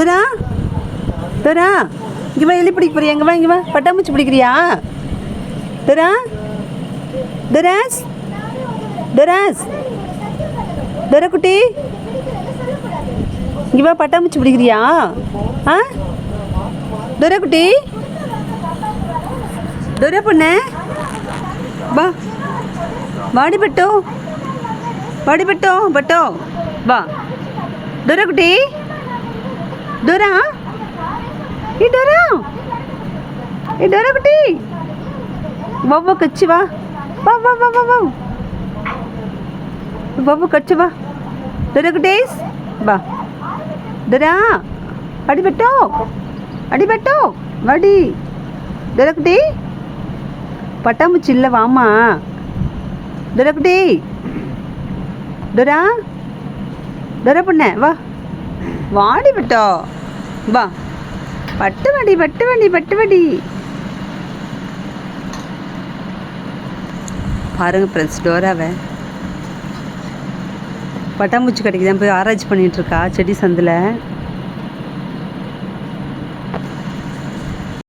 Dora Dora இங்கே வா, எலி பிடிக்க போறியா? இங்கே வா, பட்டாம்பூச்சி பிடிக்கிறியா? டோரா டோராஸ் டோராஸ் டோரா குட்டி, இங்கே வா, பட்டாம்பூச்சி பிடிக்கிறியா? ஆ டோரா குட்டி, டோரா பொண்ணு, வா வாடி பட்டோ, வாடி பட்டோ பட்டோ, வா டோரா குட்டி, டோரா, ஏ டோரா, ஏ டோரா குட்டி, வா வா கச்சி வா, வா வா வா வா வா வா வா கச்சி வா, டோரா குட்டீஸ் வா, டோரா அடிபட்டோ, அடிபட்டோ, வாடி டோரா குட்டி, பட்டாம்பூச்சி இல்லை வாமா, டோரா குட்டி, டோரா டோரா பொண்ண வா, வாடி பட்டோ, வா பட்டு வடி பட்டு வடி பட்டு வடி. பாருங்க ஃப்ரெண்ட்ஸ், டோராவை பட்டாம்பூச்சி கடைக்கு தான் போய் ஆராய்ச்சி பண்ணிகிட்ருக்கா செடி சந்தில்.